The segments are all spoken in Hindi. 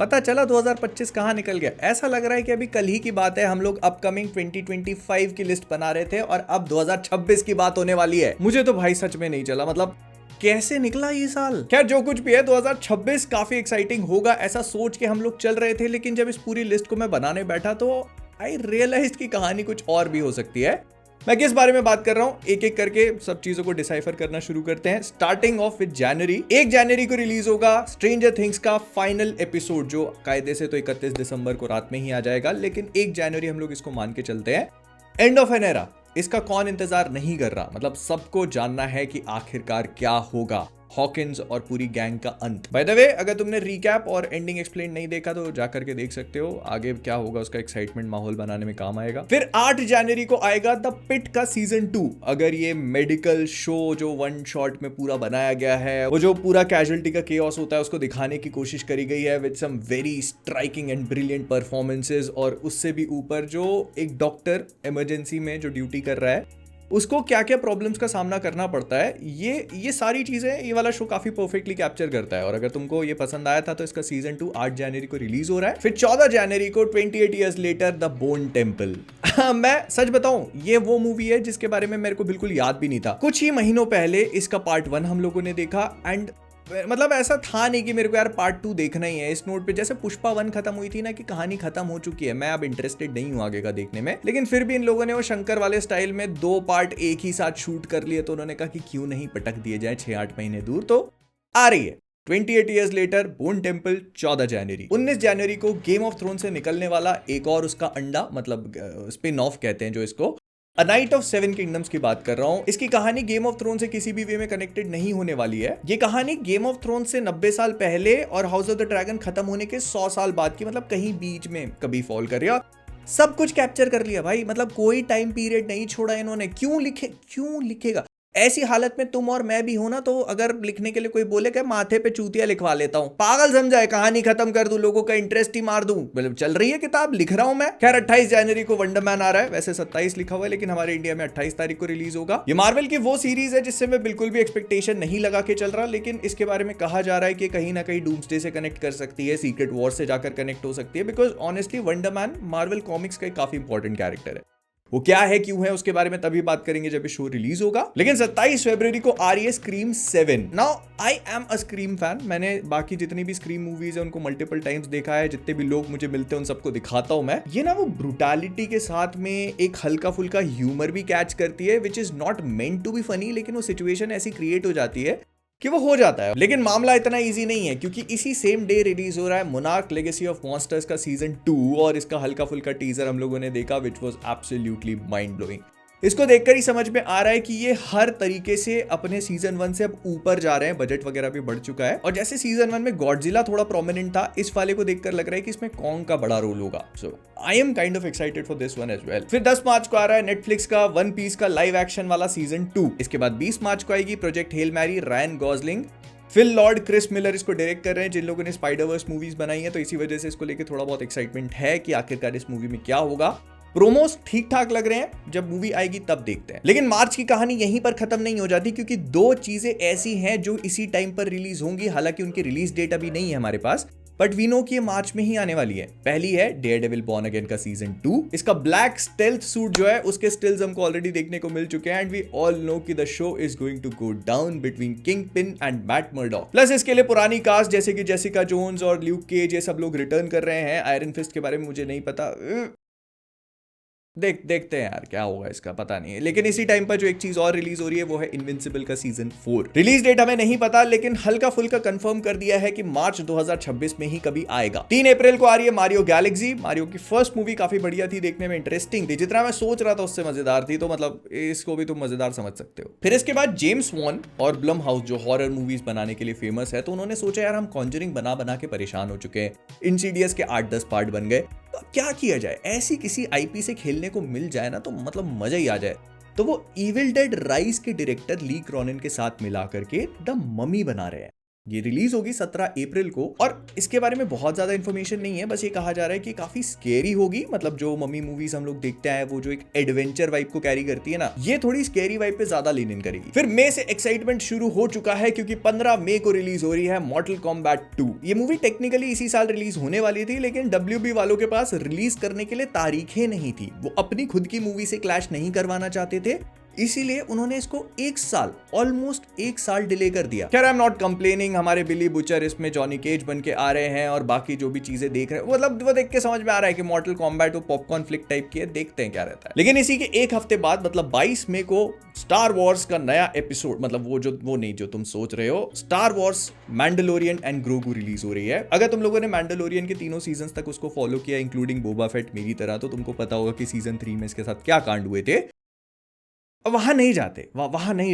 पता चला 2025 कहाँ निकल गया। ऐसा लग रहा है कि अभी कल ही की बात है, हम लोग अपकमिंग 2025 की लिस्ट बना रहे थे और अब 2026 की बात होने वाली है। मुझे तो भाई सच में नहीं चला, मतलब कैसे निकला ये साल। खैर जो कुछ भी है, 2026 काफी एक्साइटिंग होगा ऐसा सोच के हम लोग चल रहे थे, लेकिन जब इस पूरी लिस्ट को मैं बनाने बैठा तो आई रियलाइज की कहानी कुछ और भी हो सकती है। मैं किस बारे में बात कर रहा हूं, एक एक करके सब चीजों को डिसाइफर करना शुरू करते हैं। स्टार्टिंग ऑफ विद जनवरी। 1 जनवरी को रिलीज होगा स्ट्रेंजर थिंग्स का फाइनल एपिसोड, जो कायदे से तो 31 दिसंबर को रात में ही आ जाएगा, लेकिन 1 जनवरी हम लोग इसको मान के चलते हैं। एंड ऑफ एन एरा, इसका कौन इंतजार नहीं कर रहा, मतलब सबको जानना है कि आखिरकार क्या होगा। हॉकिंस और पूरी गैंग का अंत। बाय द वे, अगर तुमने रिकैप और एंडिंग एक्सप्लेन नहीं देखा तो जाकर के देख सकते हो, आगे क्या होगा उसका एक्साइटमेंट माहौल बनाने में काम आएगा। फिर 8 जनवरी को आएगा द पिट का सीजन 2। अगर ये मेडिकल शो जो वन शॉट में पूरा बनाया गया है, वो जो पूरा कैजुअलिटी का केओस होता है उसको दिखाने की कोशिश करी गई है with some very striking and brilliant performances, और उससे भी ऊपर जो एक डॉक्टर इमरजेंसी में जो ड्यूटी कर रहा है उसको क्या क्या प्रॉब्लम्स का सामना करना पड़ता है, ये सारी चीजें ये वाला शो काफी परफेक्टली कैप्चर करता है। और अगर तुमको ये पसंद आया था तो इसका सीजन 2 8 जनवरी को रिलीज हो रहा है। फिर 14 जनवरी को 28 years later the bone temple. मैं सच बताऊं, ये वो मूवी है जिसके बारे में मेरे को बिल्कुल याद भी नहीं था। कुछ ही महीनों पहले इसका पार्ट 1 हम लोगों ने देखा, एंड मतलब ऐसा था नहीं कि मेरे को यार पार्ट 2 देखना ही है। इस नोट पे जैसे पुष्पा 1 खत्म हुई थी ना कि कहानी खत्म हो चुकी है, मैं अब इंटरेस्टेड नहीं हूं आगे का देखने में, लेकिन फिर भी इन लोगों ने वो शंकर वाले स्टाइल में 2 पार्ट एक ही साथ शूट कर लिए, तो उन्होंने कहा कि क्यों नहीं पटक दिए जाए 6-8 महीने दूर। तो आ रही है 28 इयर्स लेटर बोन टेम्पल 14 जनवरी। 19 जनवरी को गेम ऑफ थ्रोन से निकलने वाला एक और उसका अंडा, मतलब स्पिन ऑफ कहते हैं जो इसको, अ नाइट ऑफ 7 किंगडम्स की बात कर रहा हूं। इसकी कहानी गेम ऑफ थ्रोन से किसी भी वे में कनेक्टेड नहीं होने वाली है। ये कहानी गेम ऑफ थ्रोन से 90 साल पहले और हाउस ऑफ द ड्रैगन खत्म होने के 100 साल बाद की, मतलब कहीं बीच में कभी फॉल कर रही है। सब कुछ कैप्चर कर लिया भाई, मतलब कोई टाइम पीरियड नहीं छोड़ा इन्होंने। क्यों लिखेगा ऐसी हालत में तुम और मैं भी हो ना, तो अगर लिखने के लिए कोई बोले कि माथे पे चूतिया लिखवा लेता हूं, पागल समझाए, कहानी खत्म कर दूं, लोगों का इंटरेस्ट ही मार दूं, मतलब चल रही है किताब, लिख रहा हूं मैं। खैर 28 जनवरी को वंडर मैन आ रहा है, वैसे 27 लिखा हुआ है लेकिन हमारे इंडिया में 28 तारीख को रिलीज होगा। ये मार्वल की वो सीरीज है जिससे मैं बिल्कुल भी एक्सपेक्टेशन नहीं लगा के चल रहा, लेकिन इसके बारे में कहा जा रहा है कि कहीं ना कहीं डूम्सडे से कनेक्ट कर सकती है, सीक्रेट वॉर से जाकर कनेक्ट हो सकती है, because honestly wonder man Marvel comics का काफी इंपॉर्टेंट कैरेक्टर है। वो क्या है, क्यों है, उसके बारे में तभी बात करेंगे जब ये शो रिलीज होगा। लेकिन 27 फरवरी को आ रही है scream 7। Now I am a scream fan. मैंने बाकी जितनी भी स्क्रीम मूवीज है उनको मल्टीपल टाइम्स देखा है, जितने भी लोग मुझे मिलते हैं उन सबको दिखाता हूं मैं। ये ना वो ब्रूटैलिटी के साथ में एक हल्का फुल्का ह्यूमर भी कैच करती है, which is not meant to be funny, लेकिन वो सिचुएशन ऐसी क्रिएट हो जाती है कि वो हो जाता है। लेकिन मामला इतना इजी नहीं है, क्योंकि इसी सेम डे रिलीज हो रहा है मोनार्क लेगेसी ऑफ मॉन्स्टर्स का सीजन 2, और इसका हल्का फुल्का टीजर हम लोगों ने देखा, which was absolutely mind blowing. इसको देखकर ही समझ में आ रहा है कि ये हर तरीके से अपने सीजन 1 से अब ऊपर जा रहे हैं, बजट वगैरह भी बढ़ चुका है। और जैसे सीजन 1 में गॉडजिला थोड़ा प्रोमिनेंट था, इस वाले को देखकर लग रहा है कि इसमें कॉन्ग का बड़ा रोल होगा। So I am kind of excited for this one as well. फिर 10 मार्च को आ रहा है नेटफ्लिक्स का वन पीस का लाइव एक्शन वाला सीजन 2। इसके बाद 20 मार्च को आएगी Project Hail Mary, Ryan Gosling, Phil Lord, Chris Miller इसको डायरेक्ट कर रहे हैं, जिन लोगों ने स्पाइडरवर्स मूवीज बनाई है, तो इसी वजह से इसको लेके थोड़ा बहुत एक्साइटमेंट है कि आखिरकार इस मूवी में क्या होगा। प्रोमोस ठीक ठाक लग रहे हैं, जब मूवी आएगी तब देखते हैं। लेकिन मार्च की कहानी यहीं पर खत्म नहीं हो जाती, क्योंकि 2 चीजें ऐसी हैं जो इसी टाइम पर रिलीज होंगी। हालांकि उनकी रिलीज डेट अभी नहीं है हमारे पास, बट वी नो कि ये मार्च में ही आने वाली है। पहली है डेयरडेविल बॉर्न अगेन का सीजन 2। इसका ब्लैक स्टेल्थ सूट जो है उसके स्टिल्स हमको ऑलरेडी देखने को मिल चुके हैं, एंड वी ऑल नो कि the show is going to go down between Kingpin and Matt Murdock. Plus इसके लिए पुरानी कास्ट जैसे कि जेसिका जोन्स और ल्यूक केज, ये सब लोग रिटर्न कर रहे हैं। आयरन फिस्ट के बारे में मुझे नहीं पता, देखते हैं यार क्या होगा, इसका पता नहीं है। लेकिन इसी टाइम पर जो एक चीज और रिलीज हो रही है वो है इनविंसिबल का सीजन 4। रिलीज डेट हमें नहीं पता, लेकिन हल्का फुल्का कंफर्म कर दिया है कि मार्च 2026 में ही कभी आएगा। 3 अप्रैल को आ रही है मारियो गैलेक्सी। मारियो की फर्स्ट मूवी काफी बढ़िया थी, देखने में इंटरेस्टिंग थी, जितना मैं सोच रहा था उससे मजेदार थी, तो मतलब इसको भी तुम मजेदार समझ सकते हो। फिर इसके बाद जेम्स वॉन और ब्लम हाउस जो हॉरर मूवीज बनाने के लिए फेमस है, तो उन्होंने सोचा यार हम कॉन्जरिंग बना के परेशान हो चुके हैं, इंसीडियस के 8-10 पार्ट बन गए, तो क्या किया जाए, ऐसी किसी आईपी से खेलने को मिल जाए ना तो मतलब मजा ही आ जाए। तो वो इविल डेड राइज के डायरेक्टर ली क्रॉनिन के साथ मिला करके द ममी बना रहे हैं। ये रिलीज होगी 17 अप्रैल को और इसके बारे में बहुत ज्यादा इंफॉर्मेशन नहीं है, बस ये कहा जा रहा है कि काफी स्केरी होगी। मतलब जो मम्मी मूवीज हम लोग देखते हैं वो जो एक एडवेंचर वाइब को कैरी करती है ना, ये थोड़ी स्केरी वाइब पे ज्यादा लीन इन करेगी। फिर मई से एक्साइटमेंट शुरू हो चुका है क्योंकि 15 मई को रिलीज हो रही है मॉर्टल कॉम्बैट 2। ये मूवी टेक्निकली इसी साल रिलीज होने वाली थी, लेकिन WB वालों के पास रिलीज करने के लिए तारीखें नहीं थी। वो अपनी खुद की मूवी से क्लैश नहीं करवाना चाहते थे, इसीलिए उन्होंने इसको एक साल, ऑलमोस्ट एक साल डिले कर दिया। खैर आई एम नॉट कंप्लेनिंग, हमारे बिली बुचर इसमें जॉनी केज बन के आ रहे हैं और बाकी जो भी चीजें देख रहे हैं, मतलब वो देख के समझ में आ रहा है कि मॉर्टल कॉम्बैट वो पॉपकॉर्न फ्लिक टाइप की है, देखते हैं क्या रहता है। लेकिन इसी के एक हफ्ते बाद मतलब 22 मई को स्टार वॉर्स का नया एपिसोड, मतलब वो नहीं जो तुम सोच रहे हो, Star Wars Mandalorian and Grogu release हो रही है। अगर तुम लोगों ने मैंडलोरियन के तीनों सीजन तक उसको फॉलो किया इंक्लूडिंग बोबा फेट मेरी तरह, तो तुमको पता होगा कि सीजन 3 में इसके साथ क्या कांड हुए थे। वहां नहीं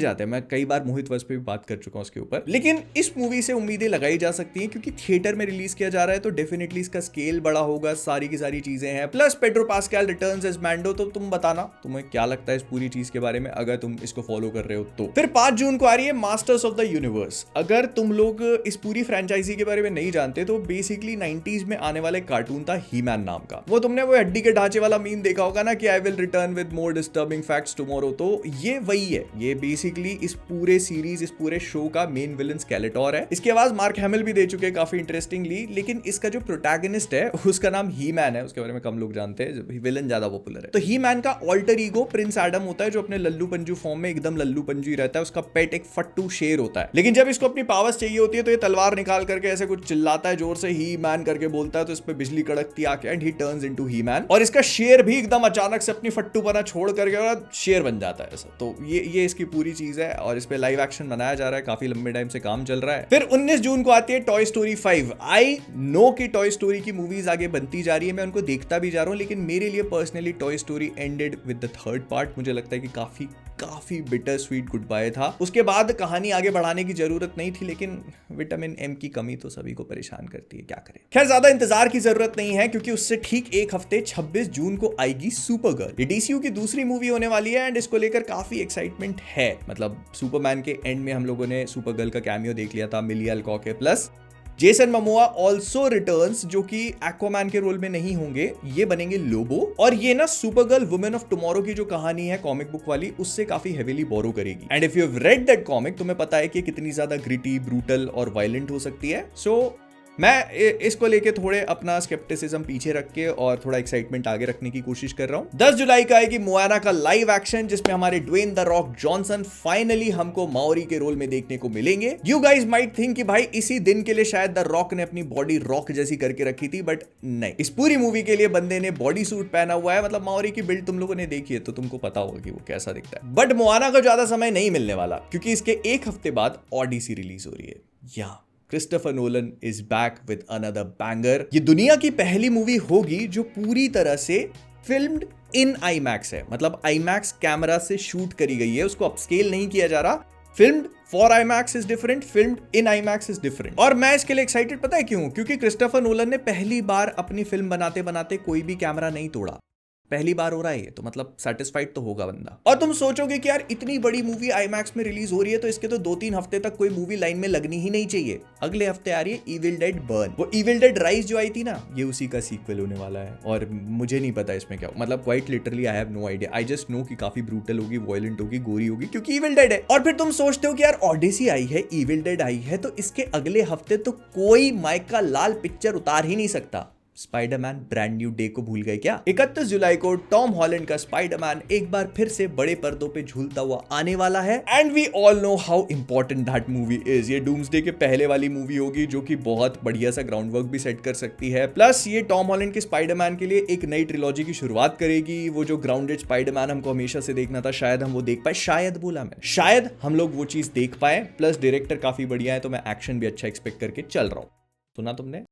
जाते, मैं कई बार मोहित वस पे भी बात कर चुका हूं उसके ऊपर। लेकिन इस मूवी से उम्मीदें लगाई जा सकती हैं क्योंकि थिएटर में रिलीज किया जा रहा है, तो डेफिनेटली इसका स्केल बड़ा होगा, सारी की सारी चीजें हैं। Plus Pedro Pascal returns as Mando. तो तुम बताना तुम्हें क्या लगता है इस पूरी चीज के बारे में, अगर तुम इसको फॉलो कर रहे हो तो। फिर 5 जून को आ रही है मास्टर्स ऑफ द यूनिवर्स। अगर तुम लोग इस पूरी फ्रेंचाइजी के बारे में नहीं जानते तो बेसिकली 90s में आने वाला कार्टून था ही मैन नाम का। वो तुमने वो हड्डी के ढांचे वाला मीम देखा होगा ना कि I will return with more disturbing facts tomorrow, तो ये वही है। ये बेसिकली इस पूरे सीरीज, इस पूरे शो का मेन विलन स्केलेटोर है। इसकी आवाज मार्क हैमिल भी दे चुके हैं काफी इंटरेस्टिंगली, लेकिन इसका जो प्रोटैगनिस्ट है उसका नाम ही मैन है, उसके बारे में कम लोग जानते हैं, विलन ज्यादा पॉपुलर है। तो ही मैन का ऑल्टर ईगो प्रिंस एडम होता है, जो अपने लल्लू पंजू फॉर्म में एकदम लल्लू पंजू ही रहता है। उसका पेट एक फट्टू शेर होता है, लेकिन जब इसको अपनी पावर्स चाहिए होती है तो ये तलवार निकाल करके ऐसे कुछ चिल्लाता है जोर से, ही मैन करके बोलता है, तो इस पे बिजली कड़कती आके and he turns into he man. और इसका शेर भी एकदम अचानक से अपनी फट्टूपना छोड़ करके और शेर बन जाता है ऐसा। तो ये इसकी पूरी चीज है और इस पे लाइव एक्शन बनाया जा रहा है, काफी लंबे टाइम से काम चल रहा है। फिर 19 जून को आती है टॉय स्टोरी 5। आई नो कि टॉय स्टोरी की मूवीज आगे बनती जा रही है, मैं उनको देखता भी जा रहा हूं, लेकिन मेरे लिए personally toy story ended with the third part. मुझे लगता है कि काफी बिटर स्वीट गुड बाय था। उसके बाद कहानी आगे बढ़ाने की जरूरत नहीं थी, लेकिन विटामिन एम की कमी तो सभी को परेशान करती है, क्या करें। खैर ज्यादा इंतजार की जरूरत नहीं है क्योंकि उससे ठीक एक हफ्ते 26 जून को आएगी सुपरगर्ल। ये DCU की दूसरी मूवी होने वाली है एंड इसको लेकर काफी एक्साइटमेंट है। मतलब सुपरमैन के एंड में हम लोगों ने सुपरगर्ल का कैमियो देख लिया था Milly Alcock, plus Jason Momoa also returns, जो कि एक्वामैन के रोल में नहीं होंगे, ये बनेंगे लोबो। और ये ना सुपरगर्ल वुमेन ऑफ टुमारो की जो कहानी है कॉमिक बुक वाली, उससे काफी हेवीली बोरो करेगी। And if you have read that comic, तुम्हें पता है कि कितनी ज्यादा ग्रिटी, ब्रूटल और वायलेंट हो सकती है। सो मैं इसको लेके थोड़े अपना स्केप्टिसिज्म पीछे रख के और थोड़ा एक्साइटमेंट आगे रखने की कोशिश कर रहा हूं। 10 जुलाई का आएगी मोआना का लाइव एक्शन, जिसमें हमारे Dwayne the Rock Johnson finally हमको माओरी के रोल में देखने को मिलेंगे। यू गाइज माइट थिंक कि भाई इसी दिन के लिए शायद द रॉक ने अपनी बॉडी रॉक जैसी करके रखी थी, बट नहीं, इस पूरी मूवी के लिए बंदे ने बॉडी सूट पहना हुआ है। मतलब माओरी की बिल्ड तुम लोगों ने देखी है तो तुमको पता होगा कि वो कैसा दिखता है। बट मोआना को ज्यादा समय नहीं मिलने वाला क्योंकि इसके एक हफ्ते बाद ओडिसी रिलीज हो रही है। या Christopher Nolan is back with another banger. ये दुनिया की पहली मूवी होगी जो पूरी तरह से फिल्म्ड इन IMAX है। मतलब IMAX कैमरा से शूट करी गई है, उसको अपस्केल नहीं किया जा रहा। Filmed for IMAX is different, filmed in IMAX is different. और मैं इसके लिए एक्साइटेड पता है क्यों? क्योंकि क्रिस्टोफर नोलन ने पहली बार अपनी फिल्म बनाते बनाते कोई भी कैमरा नहीं तोड़ा। पहली बार हो रहा है ये, तो मतलब सेटिस्फाइड तो होगा बंदा। और तुम सोचोगे कि यार इतनी बड़ी मूवी IMAX में रिलीज हो रही है तो इसके तो 2-3 हफ्ते तक कोई मूवी लाइन में लगनी ही नहीं चाहिए। अगले हफ्ते आ रही है इविल डेड बर्न। वो इविल डेड राइज जो आई थी ना, ये उसी का सीक्वल होने वाला है। और मुझे नहीं पता इसमें क्या, मतलब quite literally I have no idea. I just know कि काफी ब्रूटल होगी, वायलेंट होगी, गोरी होगी, क्योंकि इविल डेड है। और फिर तुम सोचते हो कि यार ओडिसी आई है, इविल डेड आई है, तो इसके अगले हफ्ते तो कोई माइका लाल पिक्चर उतार ही नहीं सकता। स्पाइडरमैन ब्रांड न्यू डे को भूल गए क्या? 31 जुलाई को टॉम हॉलैंड का स्पाइडरमैन एक बार फिर से बड़े पर्दों पे झूलता हुआ आने वाला है। And we all know how important that movie is. ये डूम्सडे के पहले वाली मूवी होगी जो कि बहुत बढ़िया सा ग्राउंड वर्क भी सेट कर सकती है। प्लस ये टॉम हॉलैंड के स्पाइडरमैन के लिए एक नई ट्रिलॉजी की शुरुआत करेगी। वो जो ग्राउंडेड स्पाइडरमैन हमको हमेशा से देखना था, शायद हम वो देख पाए, शायद हम लोग वो चीज देख पाए। प्लस डायरेक्टर काफी बढ़िया है, तो मैं एक्शन भी अच्छा एक्सपेक्ट करके चल रहा हूं। सुना तुमने?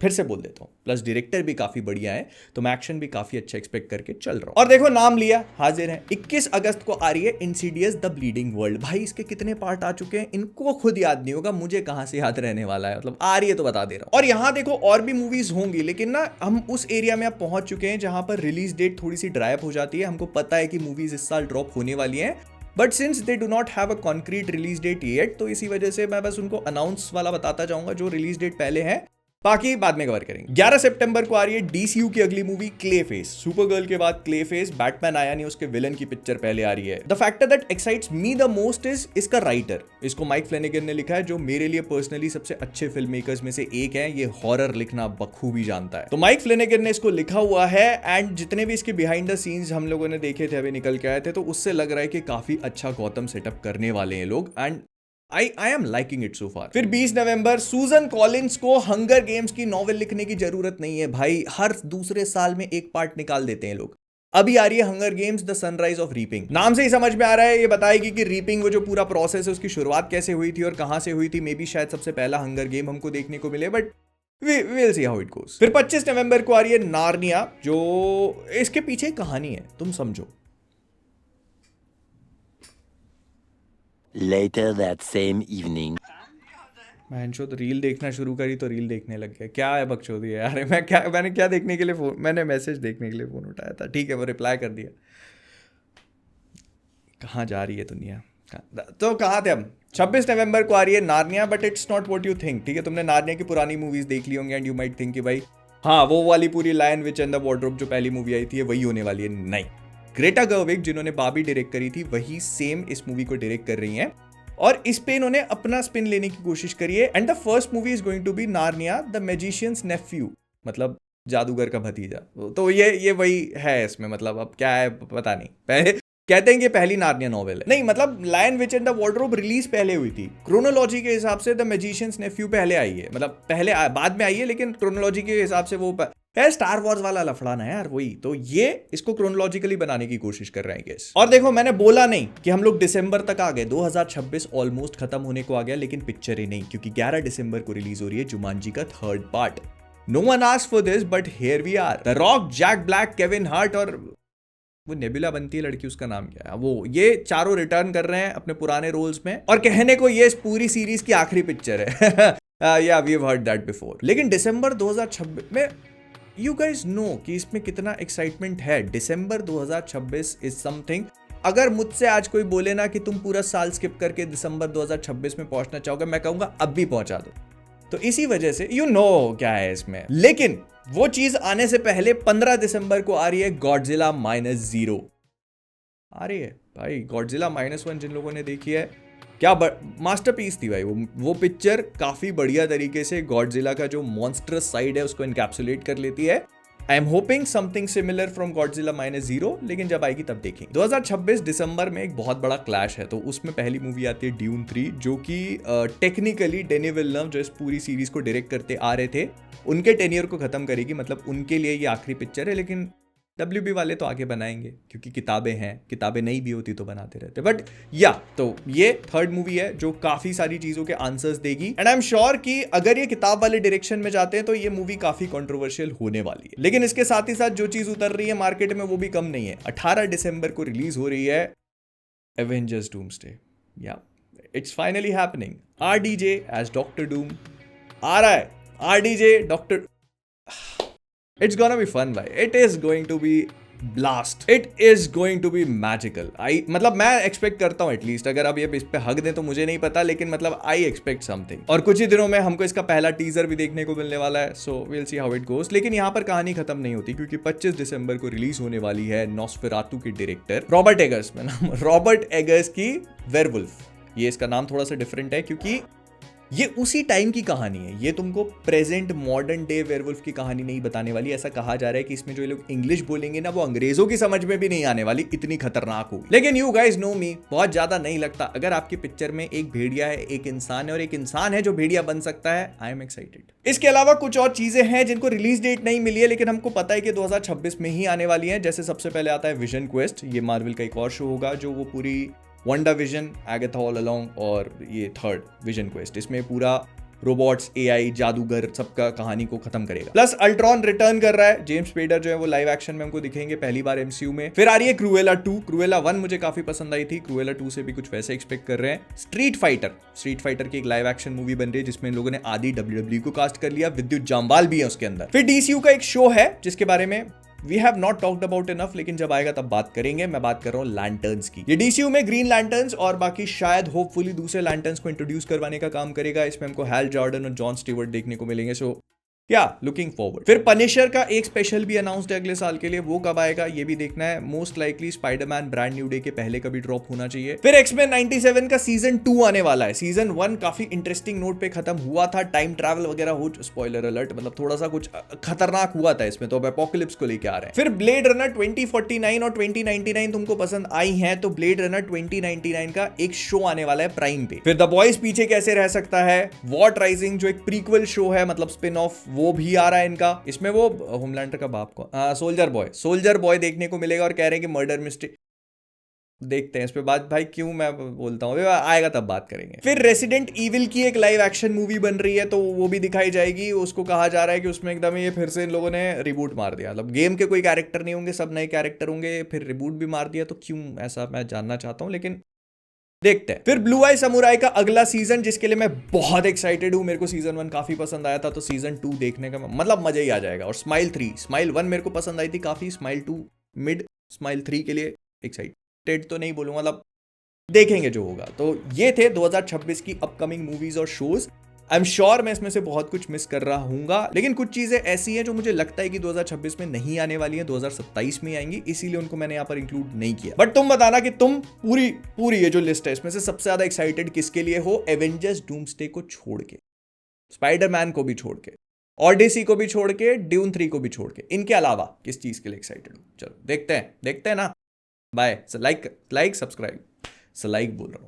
फिर से बोल देता हूं, प्लस डायरेक्टर भी काफी बढ़िया है, तो मैं एक्शन भी काफी अच्छा एक्सपेक्ट करके चल रहा हूं। और देखो नाम लिया, हाजिर है। 21 अगस्त को आ रही है इंसीडियस द ब्लीडिंग वर्ल्ड। भाई इसके कितने पार्ट आ चुके हैं इनको खुद याद नहीं होगा, मुझे कहां से याद रहने वाला है। मतलब आ रही है तो बता दे रहा हूं। और यहां देखो और भी मूवीज होंगी, लेकिन ना हम उस एरिया में अब पहुंच चुके हैं जहां पर रिलीज डेट थोड़ी सी ड्राई अप हो जाती है। हमको पता है कि मूवीज इस साल ड्रॉप होने वाली है, but since they do not have a concrete release date yet, तो इसी वजह से मैं बस उनको अनाउंस वाला बताता जाऊंगा जो रिलीज डेट पहले है, बाकी बाद में कवर करेंगे। 11 सितंबर को आ रही है डीसीयू की अगली मूवी क्ले फेस। सुपरगर्ल के बाद क्ले फेस, बैटमैन आया नहीं, उसके विलन की पिक्चर पहले आ रही है। The factor that excites me the most is इसका राइटर, इसको माइक फ्लेनेगन ने लिखा है, जो मेरे लिए पर्सनली सबसे अच्छे फिल्म मेकर्स में से एक है। ये हॉरर लिखना बखूबी जानता है। तो माइक फ्लेनेगन ने इसको लिखा हुआ है एंड जितने भी इसके बिहाइंड द सीन्स हम लोगों ने देखे थे, अभी निकल के आए थे, तो उससे लग रहा है कि काफी अच्छा गौतम सेटअप करने वाले हैं लोग and I am liking it so far। फिर 20 नवंबर, सूजन कॉलिंस को हंगर गेम्स की नॉवेल लिखने की जरूरत नहीं है भाई, हर दूसरे साल में एक पार्ट निकाल देते हैं लोग। अभी आ रही है hunger games the sunrise of reaping. नाम से ही समझ में आ रहा है, ये बताएगी कि रीपिंग वो जो पूरा प्रोसेस है उसकी शुरुआत कैसे हुई थी और कहां से हुई थी। मे बी शायद सबसे पहला हंगर गेम हमको देखने को मिले, but we'll see how it goes। फिर 25 नवंबर को आ रही है नार्निया, जो इसके पीछे एक कहानी है, तुम समझो। Later that same evening। मैंने तो रील देखना शुरू करी तो रील देखने लग गया। क्या है बकचोदी है यार, मैंने क्या देखने के लिए फोन, मैंने मैसेज देखने के लिए फोन उठाया था, ठीक है वो रिप्लाई कर दिया। कहाँ जा रही है दुनिया, तो कहाँ थे हम। 26 नवंबर को आ रही है Narnia, but it's not what you think. ठीक है, तुमने नार्निया की पुरानी मूवीज देख ली होंगी एंड यू माइट थिंक कि भाई हाँ वो वाली पूरी lion witch and the wardrobe जो पहली मूवी आई थी वही होने वाली है। नहीं, ग्रेटा गर्विग जिन्होंने बाबी डायरेक्ट करी थी वही सेम इस मूवी को डायरेक्ट कर रही हैं और इस पे इन्होंने अपना स्पिन लेने की कोशिश करी है। And the first movie is going to be Narnia the magician's nephew, मतलब जादूगर का भतीजा। तो ये वही है इसमें, मतलब अब क्या है पता नहीं। पहले कहते हैं कि पहली नार्निया नॉवेल है, नहीं मतलब lion witch and the wardrobe release पहले हुई थी। क्रोनोलॉजी के हिसाब से द मैजिशियंस नेफ्यू पहले आई है, मतलब पहले बाद में आई है, लेकिन क्रोनोलॉजी के हिसाब से वो है स्टार वॉर्स वाला लफड़ाना है यार वही। तो ये इसको क्रोनोलॉजिकली बनाने की कोशिश कर रहे हैं गेस। और देखो मैंने बोला नहीं कि हम लोग दिसंबर तक आ गए, 2026 ऑलमोस्ट खत्म होने को आ गया, लेकिन पिक्चर ही नहीं, क्योंकि 11 दिसंबर को रिलीज हो रही है जुमांजी का 3rd part. No one asked for this but here we are. The Rock, Jack Black, Kevin Hart और वो नेबुला बनती है लड़की, उसका नाम क्या है वो, ये चारों रिटर्न कर रहे हैं अपने पुराने रोल्स में। और कहने को ये इस पूरी सीरीज की आखिरी पिक्चर है। या we have heard that before. लेकिन दिसंबर 2026 में यू गाइज नो कि इसमें कितना एक्साइटमेंट है। दिसंबर 2026 इज समथिंग। अगर मुझसे आज कोई बोले ना कि तुम पूरा साल स्किप करके दिसंबर 2026 में पहुंचना चाहोगे, मैं कहूंगा अब भी पहुंचा दो। तो इसी वजह से यू नो क्या है इसमें। लेकिन वो चीज आने से पहले 15 दिसंबर को आ रही है गॉडजिला -0 आ रही है भाई। गॉडजिला -1 जिन लोगों ने देखी है, क्या मास्टरपीस थी भाई वो पिक्चर। काफी बढ़िया तरीके से गॉडजिला का जो मॉन्स्टरस साइड है उसको इनकैप्सुलेट कर लेती है। I am hoping something similar from Godzilla -0, लेकिन जब आएगी तब देखेंगे। 2026 दिसंबर में एक बहुत बड़ा क्लैश है, तो उसमें पहली मूवी आती है ड्यून 3, जो कि टेक्निकली डेनी विल्नव जो इस पूरी सीरीज को डायरेक्ट करते आ रहे थे उनके टेन्योर को खत्म करेगी, मतलब उनके लिए ये आखिरी पिक्चर है। लेकिन WB वाले तो आगे बनाएंगे क्योंकि किताबें हैं, किताबें नहीं भी होती तो बनाते रहते। बट या तो ये 3rd मूवी है जो काफी सारी चीजों के आंसर्स देगी एंड आई एम श्योर कि अगर ये किताब वाले डायरेक्शन में जाते हैं तो ये मूवी काफी कंट्रोवर्शियल होने वाली है। लेकिन इसके साथ ही साथ जो चीज उतर रही है मार्केट में वो भी कम नहीं है। 18 दिसंबर को रिलीज हो रही है Avengers Doomsday. Yeah it's finally happening. RDJ as Doctor Doom आ रहा है। RDJ doctor, it's gonna be fun भाई, it is going to be blast, it is going to be magical। मतलब मैं एक्सपेक्ट करता हूँ एटलीस्ट, अगर अब ये इस पे हक दें तो मुझे नहीं पता, लेकिन मतलब आई एक्सपेक्ट समथिंग। और कुछ ही दिनों में हमको इसका पहला टीजर भी देखने को मिलने वाला है, सो we'll see how it goes। लेकिन यहाँ पर कहानी खत्म नहीं होती, क्योंकि 25 दिसंबर को रिलीज होने वाली है नॉस्फेरातु के डायरेक्टर रॉबर्ट एगर्स में नाम रॉबर्ट एगर्स की वेयरवुल्फ। ये इसका नाम थोड़ा सा डिफरेंट है क्योंकि ये उसी टाइम की कहानी है, ये तुमको प्रेजेंट मॉडर्न डे वेयरवुल्फ की कहानी नहीं बताने वाली। ऐसा कहा जा रहा है कि इसमें जो लोग इंग्लिश बोलेंगे ना वो अंग्रेजों की समझ में भी नहीं आने वाली, इतनी खतरनाक होगी। लेकिन यू गाइज नो मी, बहुत ज्यादा नहीं लगता अगर आपकी पिक्चर में एक भेड़िया है, एक इंसान है और एक इंसान है जो भेड़िया बन सकता है। I am excited. इसके अलावा कुछ और चीजें हैं जिनको रिलीज डेट नहीं मिली है, लेकिन हमको पता है कि 2026 में ही आने वाली है। जैसे सबसे पहले आता है विजन क्वेस्ट, ये मार्वल का एक और शो होगा जो वो पूरी वंडा विजन, एगाथा ऑल अलोंग और ये 3rd विजन क्वेस्ट, इसमें पूरा रोबोट्स, AI, जादूगर सबका कहानी को खत्म करेगा। प्लस अल्ट्रॉन रिटर्न कर रहा है, जेम्स स्पेडर जो है वो लाइव एक्शन में हमको दिखेंगे पहली बार MCU में। फिर आ रही है क्रूएला 2। क्रूएला 1 मुझे काफी पसंद आई थी, क्रूएला 2 से भी कुछ वैसे एक्सपेक्ट कर रहे हैं। स्ट्रीट फाइटर की एक लाइव एक्शन मूवी बन रही है जिसमें इन लोगों ने आदि WWE को कास्ट कर लिया, विद्युत जामवाल भी है उसके अंदर। फिर DCU का एक शो है जिसके बारे में we have not talked about enough, लेकिन जब आएगा तब बात करेंगे। मैं बात कर रहा हूँ लैंटर्न्स की। ये डीसीयू में ग्रीन लैंटर्न्स और बाकी शायद होपफुली दूसरे लैंटर्न्स को इंट्रोड्यूस करवाने का काम करेगा। इसमें हमको हैल जॉर्डन और जॉन स्टीवर्ट देखने को मिलेंगे, सो या लुकिंग फॉरवर्ड। फिर पनिशर का एक स्पेशल भी अनाउंस्ड है अगले साल के लिए, वो कब आएगा ये भी देखना है। Most likely Spiderman brand new day के पहले कभी ड्रॉप होना चाहिए। फिर एक्समैन 97 का सीजन 2 आने वाला है। सीजन 1 काफी इंटरेस्टिंग नोट पे खत्म हुआ था, टाइम ट्रैवल वगैरह हो, स्पॉइलर अलर्ट, मतलब थोड़ा सा कुछ खतरनाक हुआ था इसमें, तो अब एपोकलिप्स को लेके आ रहे हैं। फिर ब्लेड रनर 2049 और 2099 तुमको पसंद आई है, तो ब्लेड रनर 2099 का एक शो आने वाला है प्राइम पे। फिर द बॉयज पीछे कैसे रह सकता है, वॉट राइजिंग जो एक प्रीक्वल शो है, मतलब स्पिन ऑफ, वो भी आ रहा है इनका। इसमें वो होमलैंडर का बाप को सोल्जर बॉय देखने को मिलेगा और कह रहे हैं कि मर्डर मिस्ट्री। देखते हैं इस पे बात, भाई क्यों मैं बोलता हूँ, आएगा तब बात करेंगे। फिर रेसिडेंट इविल की एक लाइव एक्शन मूवी बन रही है, तो वो भी दिखाई जाएगी। उसको कहा जा रहा है कि उसमें एकदम ये फिर से इन लोगों ने रिबूट मार दिया, मतलब गेम के कोई कैरेक्टर नहीं होंगे, सब नए कैरेक्टर होंगे, फिर रिबूट भी मार दिया, तो क्यों ऐसा मैं जानना चाहता हूँ, लेकिन देखते हैं। फिर ब्लू आई समुराई का अगला सीजन, जिसके लिए मैं बहुत एक्साइटेड हूं। मेरे को सीजन 1 काफी पसंद आया था, तो सीजन 2 देखने का मतलब मजा ही आ जाएगा। और स्माइल 1 मेरे को पसंद आई थी काफी, स्माइल 2 मिड, स्माइल 3 के लिए एक्साइटेड तो नहीं बोलूंगा, मतलब देखेंगे जो होगा। तो ये थे 2026 की अपकमिंग मूवीज और शोज। आई एम श्योर मैं इसमें से बहुत कुछ मिस कर रहा हूंगा, लेकिन कुछ चीजें ऐसी हैं जो मुझे लगता है कि 2026 में नहीं आने वाली हैं, 2027 में आएंगी, इसीलिए उनको मैंने यहाँ पर इंक्लूड नहीं किया। बट तुम बताना कि तुम पूरी ये जो लिस्ट है इसमें से सबसे ज्यादा एक्साइटेड किसके लिए हो, एवेंजर्स डूम्सडे को छोड़ के, स्पाइडरमैन को भी छोड़ के, ऑडिसी को भी छोड़ के, ड्यून 3 को भी छोड़ के, इनके अलावा किस चीज के लिए एक्साइटेड हो? चलो देखते हैं ना। बाय। लाइक सब्सक्राइब, लाइक बोल रहा हूँ।